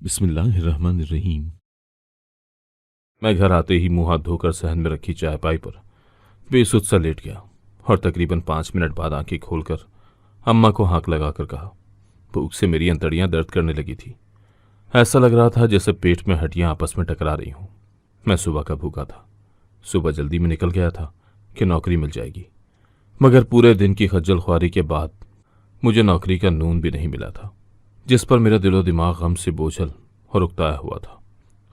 बिस्मिल्लाहिर्रहमानिर्रहीम। मैं घर आते ही मुंह हाथ धोकर सहन में रखी चायपाई पर बेसुध सा लेट गया और तकरीबन 5 मिनट बाद आंखें खोलकर अम्मा को हाँक लगाकर कहा। भूख से मेरी अंतड़ियां दर्द करने लगी थी। ऐसा लग रहा था जैसे पेट में हड्डियां आपस में टकरा रही हों। मैं सुबह का भूखा था। सुबह जल्दी में निकल गया था कि नौकरी मिल जाएगी, मगर पूरे दिन की खज्जल ख्वारी के बाद मुझे नौकरी का नून भी नहीं मिला था, जिस पर मेरा दिलो दिमाग गम से बोझल और उकताया हुआ था।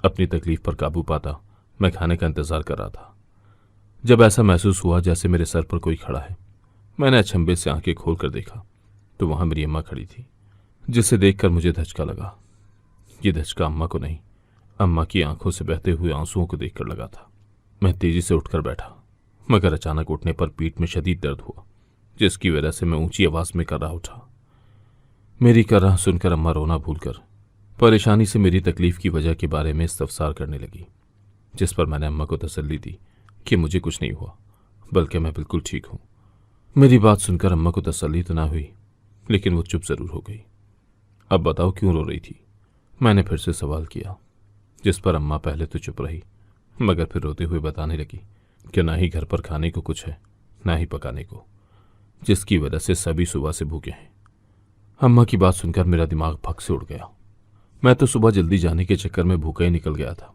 अपनी तकलीफ पर काबू पाता मैं खाने का इंतजार कर रहा था। जब ऐसा महसूस हुआ जैसे मेरे सर पर कोई खड़ा है, मैंने अचंभे से आंखें खोलकर देखा तो वहां मेरी अम्मा खड़ी थी, जिसे देखकर मुझे धचका लगा। ये धचका अम्मा को नहीं, अम्मा की आंखों से बहते हुए आंसुओं को देखकर लगा था। मैं तेजी से उठकर बैठा, मगर अचानक उठने पर पीठ में शदीद दर्द हुआ, जिसकी वजह से मैं ऊंची आवाज में कर्रा उठा। मेरी कर्रा सुनकर अम्मा रोना भूलकर परेशानी से मेरी तकलीफ की वजह के बारे में इस्तफसार करने लगी, जिस पर मैंने अम्मा को तसल्ली दी कि मुझे कुछ नहीं हुआ, बल्कि मैं बिल्कुल ठीक हूं। मेरी बात सुनकर अम्मा को तसल्ली तो ना हुई, लेकिन वो चुप जरूर हो गई। अब बताओ क्यों रो रही थी? मैंने फिर से सवाल किया, जिस पर अम्मा पहले तो चुप रही, मगर फिर रोते हुए बताने लगी कि ना ही घर पर खाने को कुछ है, ना ही पकाने को, जिसकी वजह से सभी सुबह से भूखे हैं। अम्मा की बात सुनकर मेरा दिमाग भग से उड़ गया। मैं तो सुबह जल्दी जाने के चक्कर में भूखा ही निकल गया था,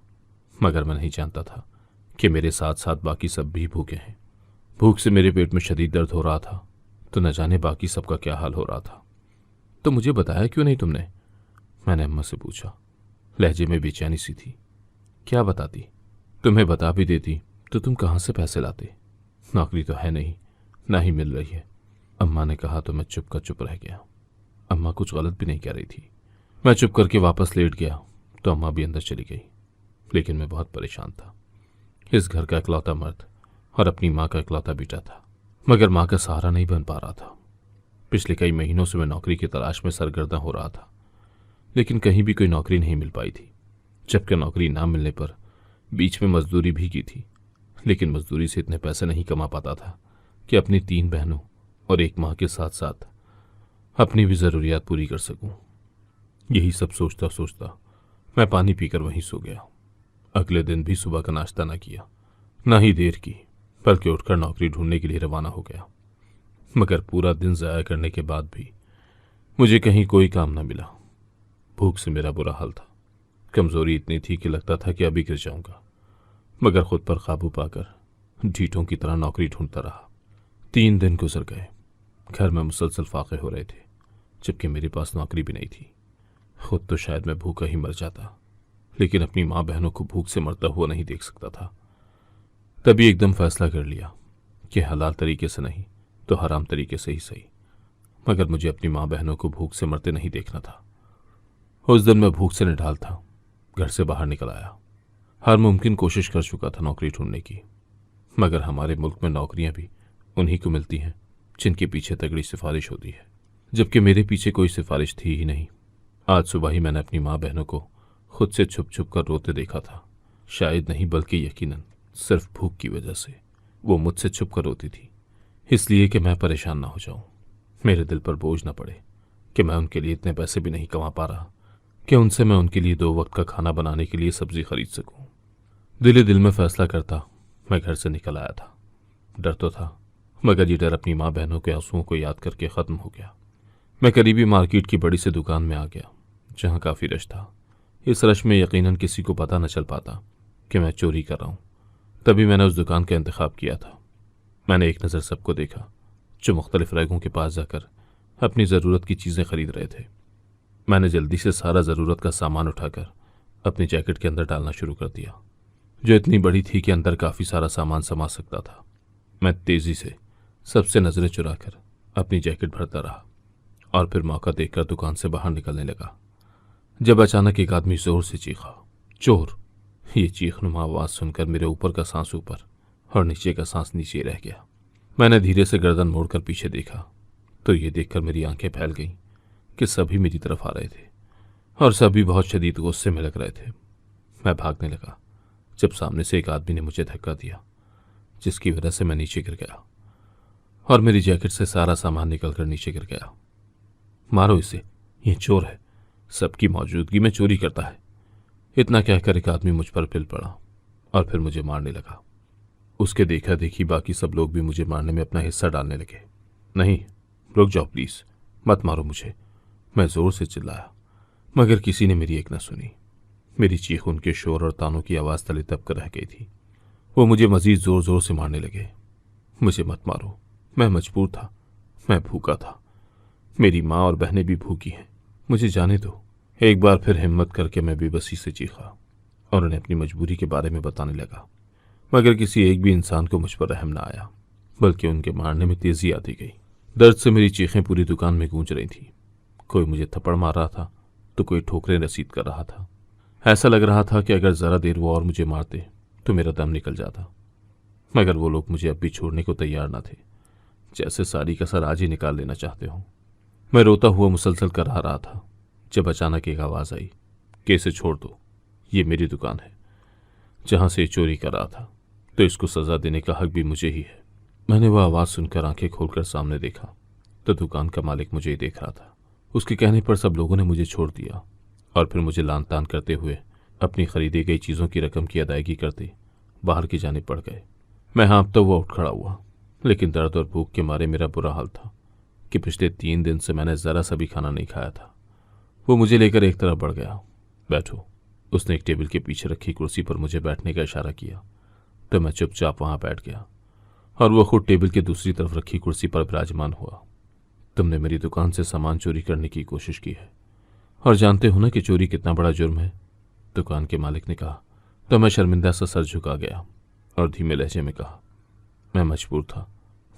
मगर मैं नहीं जानता था कि मेरे साथ साथ बाकी सब भी भूखे हैं। भूख से मेरे पेट में शदीद दर्द हो रहा था, तो न जाने बाकी सबका क्या हाल हो रहा था। तो मुझे बताया क्यों नहीं तुमने? मैंने अम्मा से पूछा। लहजे में बेचैनी सी थी। क्या बताती? तुम्हें बता भी देती तो तुम कहां से पैसे लाते? नौकरी तो है नहीं, ना ही मिल रही है, अम्मा ने कहा तो मैं चुप का चुप रह गया। अम्मा कुछ गलत भी नहीं कह रही थी। मैं चुप करके वापस लेट गया तो अम्मा भी अंदर चली गई, लेकिन मैं बहुत परेशान था। इस घर का इकलौता मर्द और अपनी माँ का इकलौता बेटा था, मगर माँ का सहारा नहीं बन पा रहा था। पिछले कई महीनों से मैं नौकरी की तलाश में सरगर्दा हो रहा था, लेकिन कहीं भी कोई नौकरी नहीं मिल पाई थी। जबकि नौकरी ना मिलने पर बीच में मजदूरी भी की थी, लेकिन मजदूरी से इतने पैसे नहीं कमा पाता था कि अपनी 3 बहनों और एक माँ के साथ साथ अपनी भी ज़रूरियात पूरी कर सकूं। यही सब सोचता सोचता मैं पानी पीकर वहीं सो गया। अगले दिन भी सुबह का नाश्ता ना किया, ना ही देर की, बल्कि उठकर नौकरी ढूंढने के लिए रवाना हो गया। मगर पूरा दिन ज़ाया करने के बाद भी मुझे कहीं कोई काम ना मिला। भूख से मेरा बुरा हाल था। कमजोरी इतनी थी कि लगता था कि अभी गिर जाऊंगा, मगर खुद पर काबू पाकर ढीठों की तरह नौकरी ढूंढता रहा। 3 दिन गुजर गए। घर में मुसलसल फाके हो रहे थे, जबकि मेरे पास नौकरी भी नहीं थी। खुद तो शायद मैं भूखा ही मर जाता, लेकिन अपनी माँ बहनों को भूख से मरता हुआ नहीं देख सकता था। तभी एकदम फैसला कर लिया कि हलाल तरीके से नहीं तो हराम तरीके से ही सही, मगर मुझे अपनी माँ बहनों को भूख से मरते नहीं देखना था। उस दिन मैं भूख से निढाल था। घर से बाहर निकल आया। हर मुमकिन कोशिश कर चुका था नौकरी ढूंढने की, मगर हमारे मुल्क में नौकरियां भी उन्हीं को मिलती हैं जिनके पीछे तगड़ी सिफारिश होती है, जबकि मेरे पीछे कोई सिफारिश थी ही नहीं। आज सुबह ही मैंने अपनी माँ बहनों को खुद से छुप छुप कर रोते देखा था। शायद नहीं बल्कि यकीनन सिर्फ भूख की वजह से वो मुझसे छुप कर रोती थी, इसलिए कि मैं परेशान ना हो जाऊं, मेरे दिल पर बोझ ना पड़े कि मैं उनके लिए इतने पैसे भी नहीं कमा पा रहा कि उनसे मैं उनके लिए 2 वक्त का खाना बनाने के लिए सब्जी खरीद सकूं। दिल ही दिल में फैसला करता मैं घर से निकल आया था। डर तो था, मगर ये डर अपनी माँ बहनों के आंसुओं को याद करके ख़त्म हो गया। मैं करीबी मार्केट की बड़ी सी दुकान में आ गया, जहाँ काफ़ी रश था। इस रश में यकीनन किसी को पता न चल पाता कि मैं चोरी कर रहा हूँ। तभी मैंने उस दुकान का इंतखाब किया था। मैंने एक नज़र सबको देखा जो मुख्तलिफ रैकों के पास जाकर अपनी ज़रूरत की चीज़ें खरीद रहे थे। मैंने जल्दी से सारा ज़रूरत का सामान उठाकर अपनी जैकेट के अंदर डालना शुरू कर दिया, जो इतनी बड़ी थी कि अंदर काफ़ी सारा सामान समा सकता था। मैं तेज़ी से सबसे नज़रें चुराकर अपनी जैकेट भरता रहा और फिर मौका देखकर दुकान से बाहर निकलने लगा, जब अचानक एक आदमी जोर से चीखा, चोर! ये चीखनुमा आवाज़ सुनकर मेरे ऊपर का सांस ऊपर और नीचे का सांस नीचे रह गया। मैंने धीरे से गर्दन मोड़कर पीछे देखा तो ये देखकर मेरी आंखें फैल गईं कि सभी मेरी तरफ आ रहे थे और सभी बहुत शदीद गुस्से में लग रहे थे। मैं भागने लगा जब सामने से एक आदमी ने मुझे धक्का दिया, जिसकी वजह से मैं नीचे गिर गया और मेरी जैकेट से सारा सामान निकलकर नीचे गिर गया। मारो इसे, ये चोर है, सबकी मौजूदगी में चोरी करता है। इतना कहकर एक आदमी मुझ पर फिर पड़ा और फिर मुझे मारने लगा। उसके देखा देखी बाकी सब लोग भी मुझे मारने में अपना हिस्सा डालने लगे। नहीं, रुक जाओ प्लीज, मत मारो मुझे, मैं जोर से चिल्लाया, मगर किसी ने मेरी एक न सुनी। मेरी चीख उनके शोर और तानों की आवाज तले दब कर रह गई थी। वो मुझे मजीद जोर जोर से मारने लगे। मुझे मत मारो, मैं मजबूर था, मैं भूखा था, मेरी माँ और बहनें भी भूखी हैं, मुझे जाने दो। एक बार फिर हिम्मत करके मैं बेबसी से चीखा और उन्हें अपनी मजबूरी के बारे में बताने लगा, मगर किसी एक भी इंसान को मुझ पर रहम न आया, बल्कि उनके मारने में तेजी आती गई। दर्द से मेरी चीखें पूरी दुकान में गूंज रही थी। कोई मुझे थप्पड़ मार रहा था तो कोई ठोकरें रसीद कर रहा था। ऐसा लग रहा था कि अगर जरा देर वो और मुझे मारते तो मेरा दम निकल जाता, मगर वो लोग मुझे अब भी छोड़ने को तैयार न थे, जैसे सारी कसर आज ही निकाल लेना चाहते हों। मैं रोता हुआ मुसलसल करहा रहा था जब अचानक एक आवाज आई कि इसे छोड़ दो, ये मेरी दुकान है, जहां से चोरी कर रहा था तो इसको सजा देने का हक भी मुझे ही है। मैंने वह आवाज सुनकर आंखें खोलकर सामने देखा तो दुकान का मालिक मुझे ही देख रहा था। उसके कहने पर सब लोगों ने मुझे छोड़ दिया और फिर मुझे लान तान करते हुए अपनी खरीदी गई चीज़ों की रकम की अदायगी करते बाहर की जाने पड़ गए। मैं हाँफता हुआ उठ खड़ा हुआ, लेकिन दर्द और भूख के मारे मेरा बुरा हाल था कि पिछले 3 दिन से मैंने ज़रा सा भी खाना नहीं खाया था। वो मुझे लेकर एक तरफ बढ़ गया। बैठो, उसने एक टेबल के पीछे रखी कुर्सी पर मुझे बैठने का इशारा किया तो मैं चुपचाप वहां बैठ गया और वो खुद टेबल के दूसरी तरफ रखी कुर्सी पर विराजमान हुआ। तुमने मेरी दुकान से सामान चोरी करने की कोशिश की है और जानते हो ना कि चोरी कितना बड़ा जुर्म है, दुकान के मालिक ने कहा। तो मैं शर्मिंदा सा सर झुका गया और धीमे लहजे में कहा, मैं मजबूर था,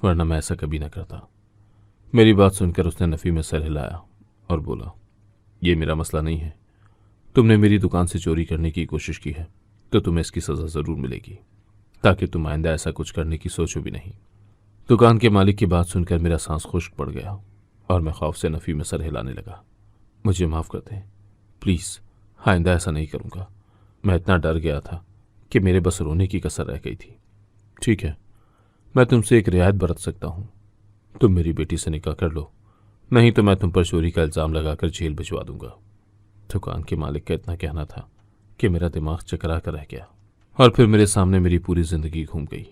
वरना मैं ऐसा कभी न करता। मेरी बात सुनकर उसने नफ़ी में सर हिलाया और बोला, ये मेरा मसला नहीं है, तुमने मेरी दुकान से चोरी करने की कोशिश की है तो तुम्हें इसकी सज़ा ज़रूर मिलेगी, ताकि तुम आइंदा ऐसा कुछ करने की सोचो भी नहीं। दुकान के मालिक की बात सुनकर मेरा सांस खुश्क पड़ गया और मैं खौफ से नफ़ी में सर हिलाने लगा। मुझे माफ़ कर दें प्लीज़, आइंदा ऐसा नहीं करूँगा। मैं इतना डर गया था कि मेरे बस रोने की कसर रह गई थी। ठीक है, मैं तुमसे एक रियायत बरत सकता हूँ, तुम मेरी बेटी से निकाह कर लो, नहीं तो मैं तुम पर चोरी का इल्ज़ाम लगाकर जेल भिजवा दूंगा। दुकान के मालिक का इतना कहना था कि मेरा दिमाग चकरा कर रह गया और फिर मेरे सामने मेरी पूरी जिंदगी घूम गई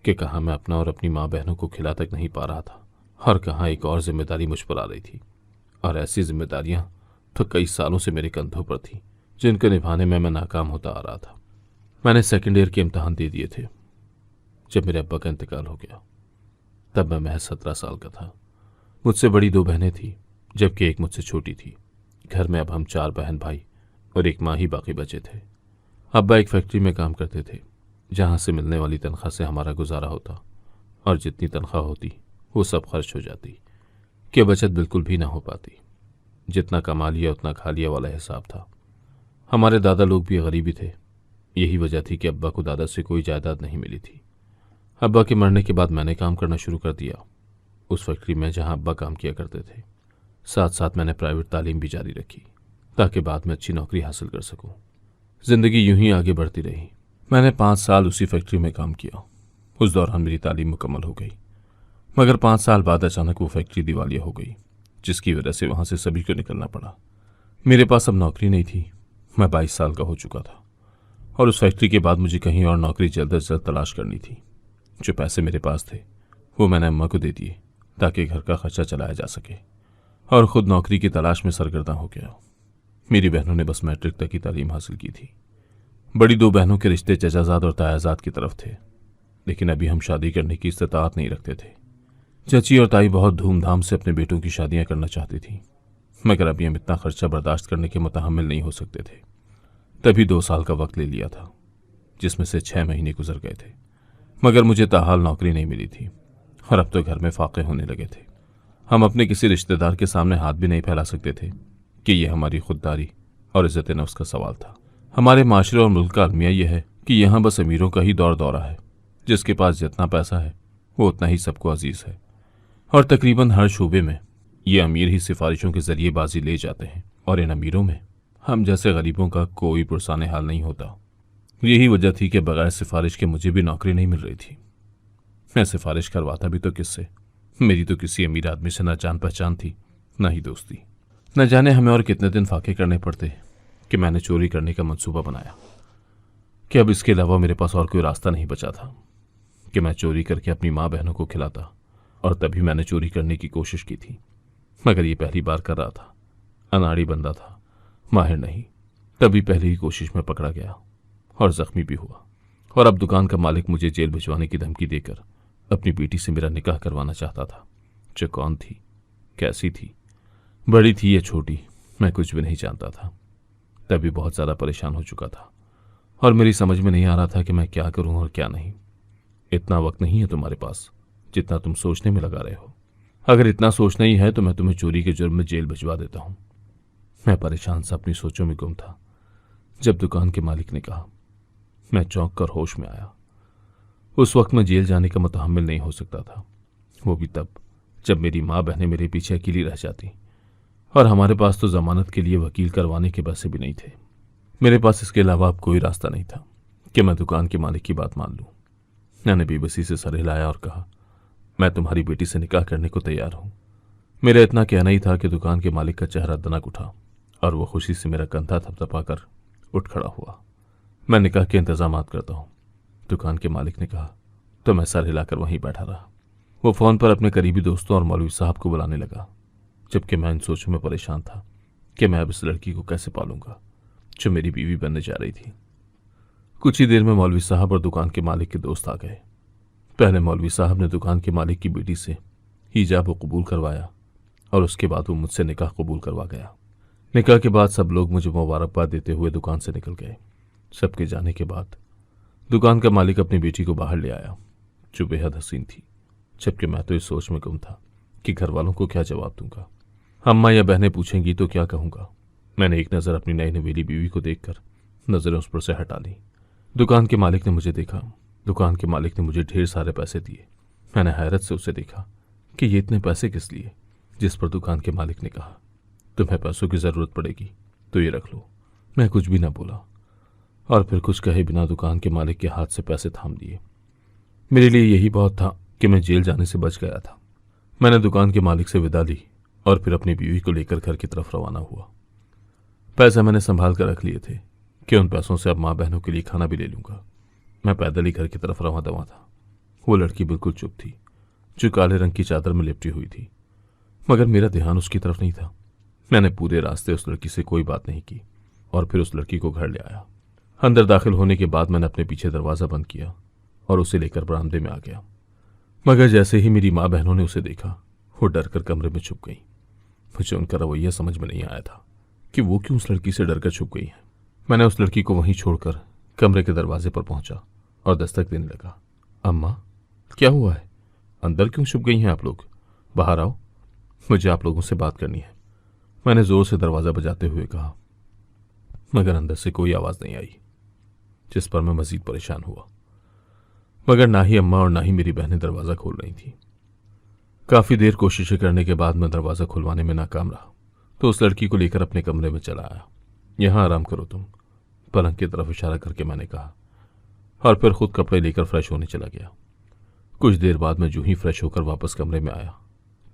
कि कहाँ मैं अपना और अपनी माँ बहनों को खिला तक नहीं पा रहा था और कहाँ एक और जिम्मेदारी मुझ पर आ रही थी। और ऐसी जिम्मेदारियां तो कई सालों से मेरे कंधों पर थी, जिनको निभाने में मैं नाकाम होता आ रहा था। मैंने सेकेंड ईयर के इम्तहान दे दिए थे जब मेरे अब्बा का इंतकाल हो गया। तब मैं महज 17 साल का था। मुझसे बड़ी 2 बहनें थीं, जबकि एक मुझसे छोटी थी। घर में अब हम 4 बहन भाई और एक माँ ही बाकी बचे थे। अब्बा एक फैक्ट्री में काम करते थे, जहाँ से मिलने वाली तनख्वाह से हमारा गुजारा होता, और जितनी तनख्वाह होती वो सब खर्च हो जाती कि बचत बिल्कुल भी ना हो पाती। जितना कमा लिया उतना खा लिया वाला हिसाब था। हमारे दादा लोग भी गरीबी थे, यही वजह थी कि अब्बा को दादा से कोई जायदाद नहीं मिली थी। अब्बा के मरने के बाद मैंने काम करना शुरू कर दिया उस फैक्ट्री में जहाँ अब्बा काम किया करते थे। साथ साथ मैंने प्राइवेट तालीम भी जारी रखी ताकि बाद में अच्छी नौकरी हासिल कर सकूं। जिंदगी यूं ही आगे बढ़ती रही। मैंने 5 साल उसी फैक्ट्री में काम किया। उस दौरान मेरी तालीम मुकम्मल हो गई, मगर 5 साल बाद अचानक वो फैक्ट्री दिवालिया हो गई, जिसकी वजह से वहां से सभी को निकलना पड़ा। मेरे पास अब नौकरी नहीं थी। मैं 22 साल का हो चुका था और उस फैक्ट्री के बाद मुझे कहीं और नौकरी जल्द से जल्द तलाश करनी थी। जो पैसे मेरे पास थे वो मैंने अम्मा को दे दिए ताकि घर का खर्चा चलाया जा सके, और खुद नौकरी की तलाश में सरगर्दा हो गया। मेरी बहनों ने बस मैट्रिक तक की तालीम हासिल की थी। बड़ी 2 बहनों के रिश्ते चचाजाद और तायाजाद की तरफ थे, लेकिन अभी हम शादी करने की इस्तिताअत नहीं रखते थे। चची और ताई बहुत धूमधाम से अपने बेटों की शादियां करना चाहती थी, मगर अभी हम इतना खर्चा बर्दाश्त करने के मुतहम्मिल नहीं हो सकते थे। तभी 2 साल का वक्त ले लिया था, जिसमें से 6 महीने गुजर गए थे, मगर मुझे ताहाल नौकरी नहीं मिली थी और अब तो घर में फाके होने लगे थे। हम अपने किसी रिश्तेदार के सामने हाथ भी नहीं फैला सकते थे कि यह हमारी खुददारी और इज्जत नफ्स का सवाल था। हमारे माशरे और मुल्क का अलमिया यह है कि यहाँ बस अमीरों का ही दौर दौरा है। जिसके पास जितना पैसा है वो उतना ही सबको अजीज है, और तकरीबन हर शूबे में ये अमीर ही सिफारिशों के जरिए बाजी ले जाते हैं, और इन अमीरों में हम जैसे गरीबों का कोई पुरसाने हाल नहीं होता। यही वजह थी कि बगैर सिफारिश के मुझे भी नौकरी नहीं मिल रही थी। मैं सिफारिश करवाता भी तो किससे? मेरी तो किसी अमीर आदमी से ना जान पहचान थी, ना ही दोस्ती। न जाने हमें और कितने दिन फाके करने पड़ते कि मैंने चोरी करने का मंसूबा बनाया, कि अब इसके अलावा मेरे पास और कोई रास्ता नहीं बचा था कि मैं चोरी करके अपनी माँ बहनों को खिलाता। और तभी मैंने चोरी करने की कोशिश की थी, मगर ये पहली बार कर रहा था। अनाड़ी बंदा था, माहिर नहीं। तभी पहली ही कोशिश में पकड़ा गया और जख्मी भी हुआ। और अब दुकान का मालिक मुझे जेल भिजवाने की धमकी देकर अपनी बेटी से मेरा निकाह करवाना चाहता था, जो कौन थी, कैसी थी, बड़ी थी या छोटी, मैं कुछ भी नहीं जानता था। तभी बहुत ज़्यादा परेशान हो चुका था और मेरी समझ में नहीं आ रहा था कि मैं क्या करूं और क्या नहीं। इतना वक्त नहीं है तुम्हारे पास जितना तुम सोचने में लगा रहे हो। अगर इतना सोचना ही है तो मैं तुम्हें चोरी के जुर्म में जेल भिजवा देता हूं। मैं परेशान सा अपनी सोचों में गुम था जब दुकान के मालिक ने कहा। मैं चौंक कर होश में आया। उस वक्त मैं जेल जाने का मुतहम्मिल नहीं हो सकता था, वो भी तब जब मेरी माँ बहनें मेरे पीछे अकेली रह जाती और हमारे पास तो जमानत के लिए वकील करवाने के पैसे भी नहीं थे। मेरे पास इसके अलावा अब कोई रास्ता नहीं था कि मैं दुकान के मालिक की बात मान लूं। मैंने बेबसी से सर हिलाया और कहा, मैं तुम्हारी बेटी से निकाह करने को तैयार हूं। मेरा इतना कहना ही था कि दुकान के मालिक का चेहरा दनक उठा और वह खुशी से मेरा कंधा थपथपाकर उठ खड़ा हुआ। मैं निकाह के इंतजामात करता हूं, दुकान के मालिक ने कहा। तो मैं सर हिलाकर वहीं बैठा रहा। वो फोन पर अपने करीबी दोस्तों और मौलवी साहब को बुलाने लगा, जबकि मैं इन सोचों में परेशान था कि मैं अब इस लड़की को कैसे पालूंगा जो मेरी बीवी बनने जा रही थी। कुछ ही देर में मौलवी साहब और दुकान के मालिक के दोस्त आ गए। पहले मौलवी साहब ने दुकान के मालिक की बेटी से हिजाब को कबूल करवाया और उसके बाद वो मुझसे निकाह कबूल करवा गया। निकाह के बाद सब लोग मुझे मुबारकबाद देते हुए दुकान से निकल गए। सबके जाने के बाद दुकान का मालिक अपनी बेटी को बाहर ले आया, जो बेहद हसीन थी, जबकि मैं तो इस सोच में गुम था कि घर वालों को क्या जवाब दूंगा। अम्मा या बहनें पूछेंगी तो क्या कहूंगा। मैंने एक नज़र अपनी नई नवेली बीवी को देखकर नजरें उस पर से हटा ली। दुकान के मालिक ने मुझे देखा। दुकान के मालिक ने मुझे ढेर सारे पैसे दिए। मैंने हैरत से उसे देखा कि ये इतने पैसे किस लिए, जिस पर दुकान के मालिक ने कहा, तुम्हें पैसों की ज़रूरत पड़ेगी तो ये रख लो। मैं कुछ भी ना बोला और फिर कुछ कहे बिना दुकान के मालिक के हाथ से पैसे थाम दिए। मेरे लिए यही बहुत था कि मैं जेल जाने से बच गया था। मैंने दुकान के मालिक से विदा ली और फिर अपनी बीवी को लेकर घर की तरफ रवाना हुआ। पैसे मैंने संभाल कर रख लिए थे कि उन पैसों से अब माँ बहनों के लिए खाना भी ले लूंगा। मैं पैदल ही घर की तरफ रवां दवा था। वो लड़की बिल्कुल चुप थी, जो काले रंग की चादर में लिपटी हुई थी, मगर मेरा ध्यान उसकी तरफ नहीं था। मैंने पूरे रास्ते उस लड़की से कोई बात नहीं की और फिर उस लड़की को घर ले आया। अंदर दाखिल होने के बाद मैंने अपने पीछे दरवाज़ा बंद किया और उसे लेकर बरामदे में आ गया। मगर जैसे ही मेरी माँ बहनों ने उसे देखा, वो डर कर कमरे में छुप गई। मुझे उनका रवैया समझ में नहीं आया था कि वो क्यों उस लड़की से डरकर छुप गई है। मैंने उस लड़की को वहीं छोड़कर कमरे के दरवाजे पर पहुंचा और दस्तक देने लगा। अम्मा, क्या हुआ है? अंदर क्यों छुप गई हैं आप लोग? बाहर आओ, मुझे आप लोगों से बात करनी है, मैंने जोर से दरवाज़ा बजाते हुए कहा। मगर अंदर से कोई आवाज़ नहीं आई, जिस पर मैं मजीद परेशान हुआ। मगर ना ही अम्मा और ना ही मेरी बहनें दरवाज़ा खोल रही थीं। काफ़ी देर कोशिशें करने के बाद मैं दरवाज़ा खुलवाने में नाकाम रहा, तो उस लड़की को लेकर अपने कमरे में चला आया। यहाँ आराम करो तुम, पलंग की तरफ इशारा करके मैंने कहा, और फिर खुद कपड़े लेकर फ्रेश होने चला गया। कुछ देर बाद मैं जो ही फ्रेश होकर वापस कमरे में आया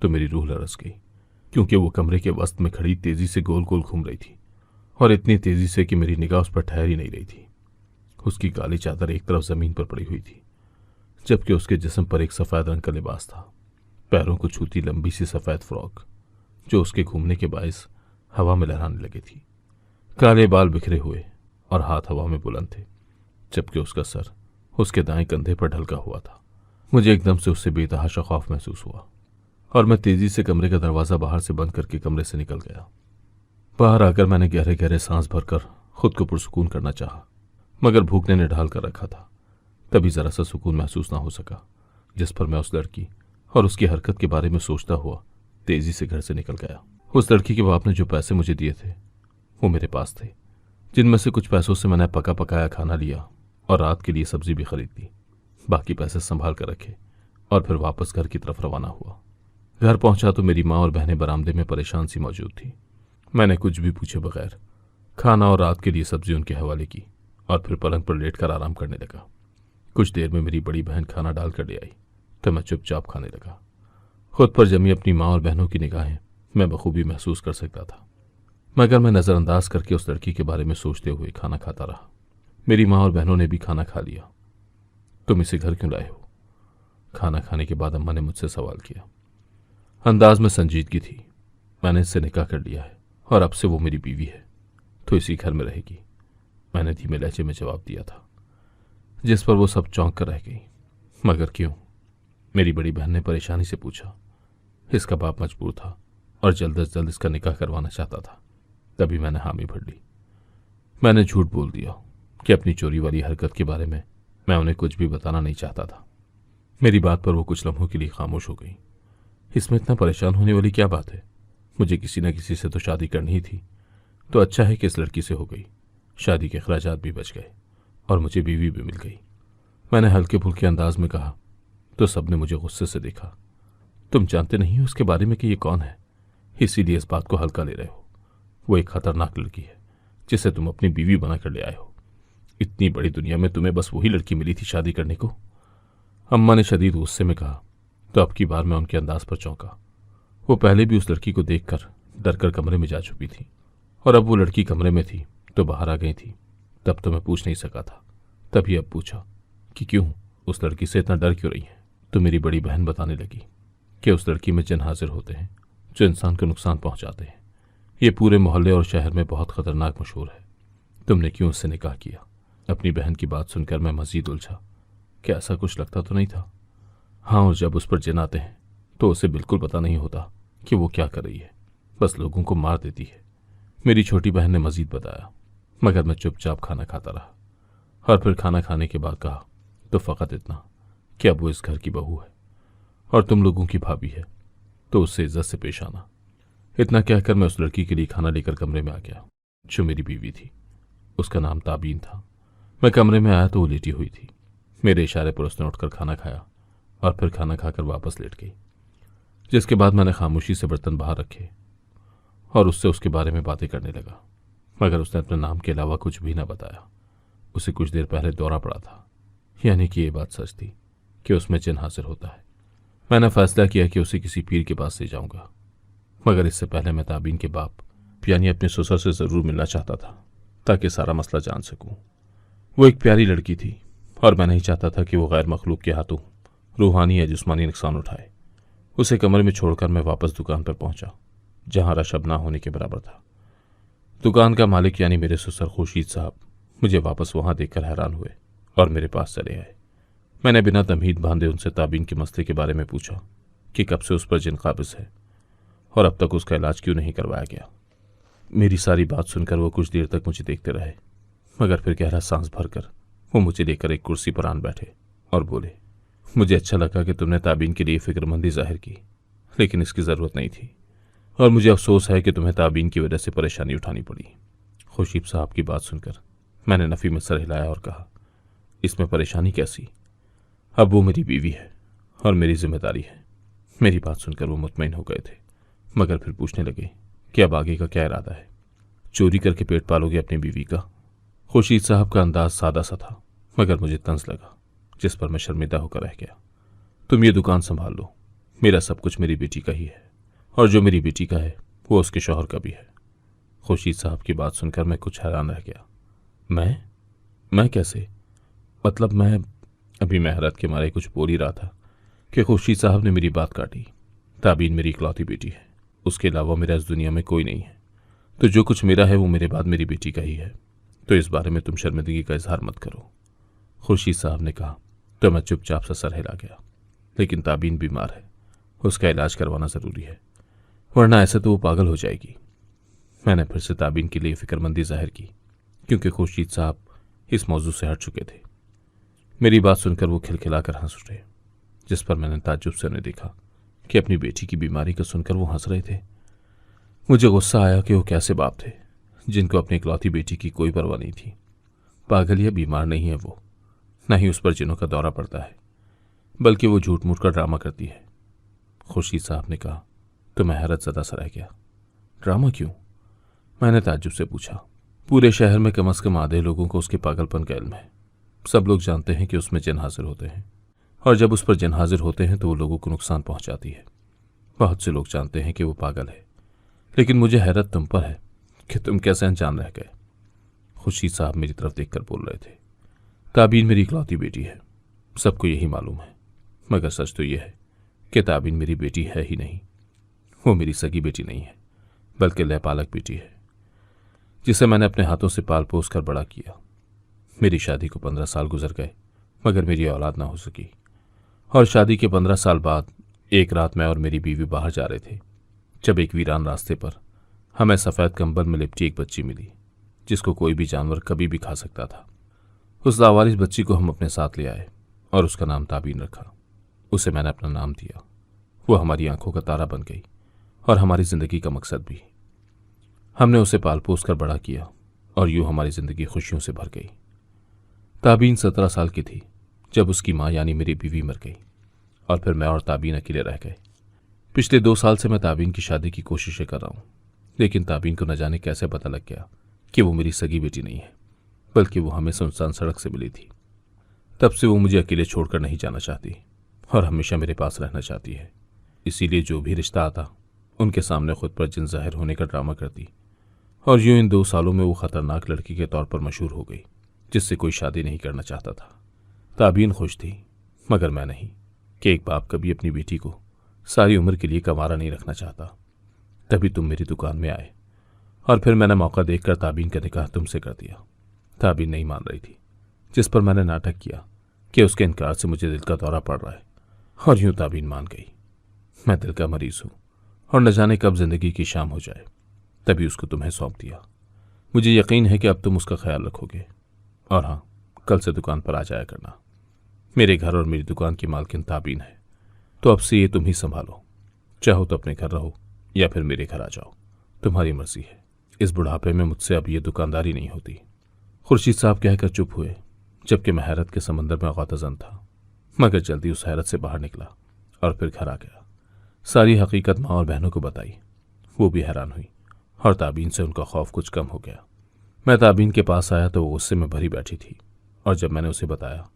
तो मेरी रूह लरस गई, क्योंकि वो कमरे के वस्त में खड़ी तेजी से गोल गोल घूम रही थी, और इतनी तेजी से कि मेरी निगाह उस पर ठहर ही नहीं रही थी। उसकी काली चादर एक तरफ जमीन पर पड़ी हुई थी, जबकि उसके जिस्म पर एक सफ़ेद रंग का लिबास था। पैरों को छूती लंबी सी सफ़ेद फ्रॉक, जो उसके घूमने के बायस हवा में लहराने लगी थी। काले बाल बिखरे हुए और हाथ हवा में बुलंद थे, जबकि उसका सर उसके दाएं कंधे पर ढलका हुआ था। मुझे एकदम से उससे बेतहाशा खौफ महसूस हुआ और मैं तेजी से कमरे का दरवाज़ा बाहर से बंद करके कमरे से निकल गया। बाहर आकर मैंने गहरे गहरे सांस भरकर खुद को पुरसुकून करना चाहा, मगर भूख ने निढाल कर रखा था। तभी जरा सा सुकून महसूस ना हो सका, जिस पर मैं उस लड़की और उसकी हरकत के बारे में सोचता हुआ तेजी से घर से निकल गया। उस लड़की के बाप ने जो पैसे मुझे दिए थे वो मेरे पास थे, जिनमें से कुछ पैसों से मैंने पका पकाया खाना लिया और रात के लिए सब्जी भी खरीद ली। बाकी पैसे संभाल कर रखे और फिर वापस घर की तरफ रवाना हुआ। घर पहुंचा तो मेरी माँ और बहनें बरामदे में परेशान सी मौजूद थी। मैंने कुछ भी पूछे बगैर खाना और रात के लिए सब्जी उनके हवाले की और फिर पलंग पर लेटकर आराम करने लगा। कुछ देर में मेरी बड़ी बहन खाना डालकर ले आई तो मैं चुपचाप खाने लगा। खुद पर जमी अपनी माँ और बहनों की निगाहें मैं बखूबी महसूस कर सकता था। मगर मैं नज़रअंदाज करके उस लड़की के बारे में सोचते हुए खाना खाता रहा। मेरी माँ और बहनों ने भी खाना खा लिया। तुम इसे घर क्यों लाए हो? खाना खाने के बाद अम्मा ने मुझसे सवाल किया। अंदाज में संजीदगी थी। मैंने इससे निकाह कर लिया है और अब से वो मेरी बीवी है, तो इसी घर में रहेगी, मैंने धीमे लहजे में जवाब दिया था, जिस पर वो सब चौंक कर रह गई। मगर क्यों? मेरी बड़ी बहन ने परेशानी से पूछा। इसका बाप मजबूर था और जल्द अज जल्द इसका निकाह करवाना चाहता था, तभी मैंने हामी भर ली। मैंने झूठ बोल दिया कि अपनी चोरी वाली हरकत के बारे में मैं उन्हें कुछ भी बताना नहीं चाहता था। मेरी बात पर वो कुछ लम्हों के लिए खामोश हो गई। इसमें इतना परेशान होने वाली क्या बात है? मुझे किसी न किसी से तो शादी करनी ही थी, तो अच्छा है कि इस लड़की से हो गई। शादी के अखराजात भी बच गए और मुझे बीवी भी मिल गई। मैंने हल्के फुल्के अंदाज में कहा तो सबने मुझे गुस्से से देखा। तुम जानते नहीं हो उसके बारे में कि ये कौन है, इसीलिए इस बात को हल्का ले रहे हो। वो एक खतरनाक लड़की है जिसे तुम अपनी बीवी बनाकर ले आए हो। इतनी बड़ी दुनिया में तुम्हें बस वही लड़की मिली थी शादी करने को? अम्मा ने शदीद गुस्से में कहा तो अब की बार मैं उनके अंदाज पर चौंका। वो पहले भी उस लड़की को देखकर डरकर कमरे में जा चुकी थी और अब वो लड़की कमरे में थी तो बाहर आ गई थी। तब तो मैं पूछ नहीं सका था, तभी अब पूछा कि क्यों, उस लड़की से इतना डर क्यों रही है? तो मेरी बड़ी बहन बताने लगी कि उस लड़की में जिन हाजिर होते हैं जो इंसान को नुकसान पहुंचाते हैं। ये पूरे मोहल्ले और शहर में बहुत खतरनाक मशहूर है। तुमने क्यों उससे निकाह किया? अपनी बहन की बात सुनकर मैं मजीद उलझा। क्या ऐसा कुछ लगता तो नहीं था? हाँ, और जब उस पर जिन आते हैं तो उसे बिल्कुल पता नहीं होता कि वो क्या कर रही है, बस लोगों को मार देती है, मेरी छोटी बहन ने मजीद बताया। मगर मैं चुपचाप खाना खाता रहा और फिर खाना खाने के बाद कहा तो फ़कत इतना कि अब वो इस घर की बहू है और तुम लोगों की भाभी है, तो उससे इज्जत से पेश आना। इतना कहकर मैं उस लड़की के लिए खाना लेकर कमरे में आ गया जो मेरी बीवी थी। उसका नाम ताबीन था। मैं कमरे में आया तो वो लेटी हुई थी। मेरे इशारे पर उसने उठकर खाना खाया और फिर खाना खाकर वापस लेट गई, जिसके बाद मैंने खामोशी से बर्तन बाहर रखे और उससे उसके बारे में बातें करने लगा। मगर उसने अपने नाम के अलावा कुछ भी न बताया। उसे कुछ देर पहले दौरा पड़ा था, यानी कि ये बात सच थी कि उसमें जिन हाजिर होता है। मैंने फैसला किया कि उसे किसी पीर के पास ले जाऊंगा, मगर इससे पहले मैं ताबीन के बाप यानी अपने ससुर से ज़रूर मिलना चाहता था ताकि सारा मसला जान सकूं। वो एक प्यारी लड़की थी और मैं नहीं चाहता था कि वो गैर मखलूक के हाथों रूहानी या जिस्मानी नुकसान उठाए। उसे कमरे में छोड़कर मैं वापस दुकान पर पहुंचा, जहां रश अब ना होने के बराबर था। दुकान का मालिक यानी मेरे ससुर खुर्शीद साहब मुझे वापस वहां देखकर हैरान हुए और मेरे पास चले आए। मैंने बिना तमहीद बांधे उनसे ताबीन के मसले के बारे में पूछा कि कब से उस पर जिन काबिज है और अब तक उसका इलाज क्यों नहीं करवाया गया। मेरी सारी बात सुनकर वो कुछ देर तक मुझे देखते रहे, मगर फिर गहरा सांस भरकर वो मुझे लेकर एक कुर्सी पर आन बैठे और बोले, मुझे अच्छा लगा कि तुमने ताबीन के लिए फिक्रमंदी जाहिर की, लेकिन इसकी ज़रूरत नहीं थी और मुझे अफसोस है कि तुम्हें ताबीन की वजह से परेशानी उठानी पड़ी। खुर्शीद साहब की बात सुनकर मैंने नफ़ी में सर हिलाया और कहा, इसमें परेशानी कैसी? अब वो मेरी बीवी है और मेरी जिम्मेदारी है। मेरी बात सुनकर वो मुतमईन हो गए थे, मगर फिर पूछने लगे कि अब आगे का क्या इरादा है? चोरी करके पेट पालोगे अपनी बीवी का? खुर्शीद साहब का अंदाज सादा सा था, मगर मुझे तंज लगा, जिस पर मैं शर्मिंदा होकर रह गया। तुम ये दुकान संभाल लो, मेरा सब कुछ मेरी बेटी का ही है और जो मेरी बेटी का है वो उसके शौहर का भी है। खुर्शीद साहब की बात सुनकर मैं कुछ हैरान रह गया। मैं कैसे? मतलब मैं अभी हैरत के मारे कुछ बोल ही रहा था कि खुर्शीद साहब ने मेरी बात काटी। ताबीन मेरी इकलौती बेटी है, उसके अलावा मेरा इस दुनिया में कोई नहीं है, तो जो कुछ मेरा है वो मेरे बाद मेरी बेटी का ही है, तो इस बारे में तुम शर्मिंदगी का इजहार मत करो। खुर्शीद साहब ने कहा तो मैं चुपचाप सा सर हिला गया। लेकिन ताबीन बीमार है, उसका इलाज करवाना ज़रूरी है, वरना ऐसे तो वो पागल हो जाएगी। मैंने फिर से ताबीन के लिए फिक्रमंदी जाहिर की, क्योंकि खुर्शीद साहब इस मौजू से हट चुके थे। मेरी बात सुनकर वो खिलखिलाकर हंस उठे, जिस पर मैंने ताज्जुब से उन्हें देखा कि अपनी बेटी की बीमारी को सुनकर वो हंस रहे थे। मुझे गुस्सा आया कि वो कैसे बाप थे जिनको अपनी इकलौती बेटी की कोई परवाह नहीं थी। पागल या बीमार नहीं है वो, न ही उस पर जिनों का दौरा पड़ता है, बल्कि वो झूठ मूठ का ड्रामा करती है। खुर्शीद साहब ने कहा तो मैं हैरत ज़दा सा रह गया। ड्रामा क्यों? मैंने ताज्जुब से पूछा। पूरे शहर में कम से कम आधे लोगों को उसके पागलपन का इल्म है। सब लोग जानते हैं कि उसमें जिन हाजिर होते हैं और जब उस पर जिन हाजिर होते हैं तो वो लोगों को नुकसान पहुंचाती है। बहुत से लोग जानते हैं कि वो पागल है, लेकिन मुझे हैरत तुम पर है कि तुम कैसे अनजान रह गए। खुर्शीद साहब मेरी तरफ देखकर बोल रहे थे, ताबीन मेरी इकलौती बेटी है, सबको यही मालूम है, मगर सच तो यह है कि ताबीन मेरी बेटी है ही नहीं। वो मेरी सगी बेटी नहीं है, बल्कि लयपालक बेटी है, जिसे मैंने अपने हाथों से पाल पोस कर बड़ा किया। मेरी शादी को 15 साल गुजर गए, मगर मेरी औलाद ना हो सकी। और शादी के 15 साल बाद एक रात मैं और मेरी बीवी बाहर जा रहे थे, जब एक वीरान रास्ते पर हमें सफ़ेद कंबल में लिपटी एक बच्ची मिली, जिसको कोई भी जानवर कभी भी खा सकता था। उस लावारिस बच्ची को हम अपने साथ ले आए और उसका नाम ताबीन रखा। उसे मैंने अपना नाम दिया। वो हमारी आंखों का तारा बन गई और हमारी ज़िंदगी का मकसद भी। हमने उसे पाल पोस कर बड़ा किया और यूं हमारी ज़िंदगी खुशियों से भर गई। ताबीन 17 साल की थी जब उसकी माँ यानी मेरी बीवी मर गई और फिर मैं और ताबीन अकेले रह गए। पिछले 2 साल से मैं ताबीन की शादी की कोशिशें कर रहा हूँ, लेकिन ताबीन को न जाने कैसे पता लग गया कि वो मेरी सगी बेटी नहीं है, बल्कि वो हमें सुनसान सड़क से मिली थी। तब से वो मुझे अकेले छोड़कर नहीं जाना चाहती और हमेशा मेरे पास रहना चाहती है। इसीलिए जो भी रिश्ता आता उनके सामने खुद पर जिन जाहिर होने का ड्रामा करती, और यूं इन 2 सालों में वो खतरनाक लड़की के तौर पर मशहूर हो गई, जिससे कोई शादी नहीं करना चाहता था। ताबीन खुश थी, मगर मैं नहीं, कि एक बाप कभी अपनी बेटी को सारी उम्र के लिए कंवारा नहीं रखना चाहता। तभी तुम मेरी दुकान में आए और फिर मैंने मौका देखकर ताबीन का निकाह तुमसे कर दिया। ताबीन नहीं मान रही थी, जिस पर मैंने नाटक किया कि उसके इनकार से मुझे दिल का दौरा पड़ रहा है, और यूं ताबीन मान गई। मैं दिल का मरीज हूं और न जाने कब जिंदगी की शाम हो जाए, तभी उसको तुम्हें सौंप दिया। मुझे यकीन है कि अब तुम उसका ख्याल रखोगे। और हाँ, कल से दुकान पर आ जाया करना। मेरे घर और मेरी दुकान की मालकिन ताबीन है, तो अब से ये तुम ही संभालो। चाहो तो अपने घर रहो या फिर मेरे घर आ जाओ, तुम्हारी मर्जी है। इस बुढ़ापे में मुझसे अब ये दुकानदारी नहीं होती। खुर्शीद साहब कहकर चुप हुए, जबकि मैं हैरत के समंदर में गौतज़न था, मगर जल्दी उस हैरत से बाहर निकला और फिर घर आ गया। सारी हकीकत माँ और बहनों को बताई। वो भी हैरान हुई और ताबीन से उनका खौफ कुछ कम हो गया। मैं ताबीन के पास आया तो वो गुस्से में भरी बैठी थी, और जब मैंने उसे बताया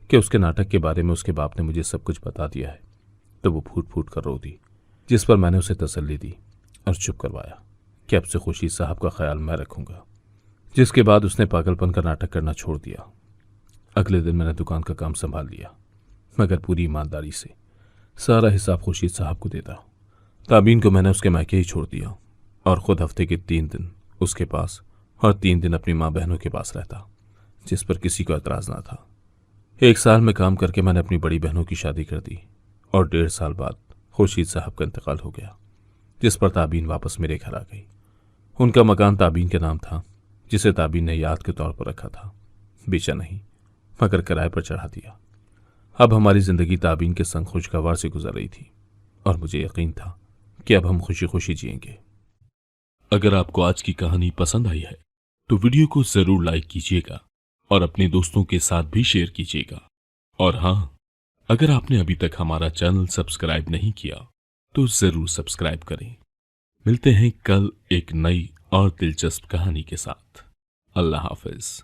कि उसके नाटक के बारे में उसके बाप ने मुझे सब कुछ बता दिया है, तो वो फूट फूट कर रो दी, जिस पर मैंने उसे तसल्ली दी और चुप करवाया कि अब से खुर्शीद साहब का ख्याल मैं रखूंगा। जिसके बाद उसने पागलपन का नाटक करना छोड़ दिया। अगले दिन मैंने दुकान का काम संभाल लिया, मगर पूरी ईमानदारी से। सारा हिसाब खुर्शीद साहब को देता। ताबीन को मैंने उसके मायके ही छोड़ दिया और खुद हफ्ते के 3 दिन उसके पास और 3 दिन अपनी माँ बहनों के पास रहता, जिस पर किसी को एतराज़ ना था। 1 साल में काम करके मैंने अपनी बड़ी बहनों की शादी कर दी और 1.5 साल बाद खुर्शीद साहब का इंतकाल हो गया, जिस पर ताबीन वापस मेरे घर आ गई। उनका मकान ताबीन के नाम था, जिसे ताबीन ने याद के तौर पर रखा था। बेचा नहीं, मगर किराए पर चढ़ा दिया। अब हमारी जिंदगी ताबीन के संग खुशगवार से गुजर रही थी और मुझे यकीन था कि अब हम खुशी खुशी जिएंगे। अगर आपको आज की कहानी पसंद आई है तो वीडियो को जरूर लाइक कीजिएगा और अपने दोस्तों के साथ भी शेयर कीजिएगा। और हाँ, अगर आपने अभी तक हमारा चैनल सब्सक्राइब नहीं किया तो जरूर सब्सक्राइब करें। मिलते हैं कल एक नई और दिलचस्प कहानी के साथ। अल्लाह हाफिज।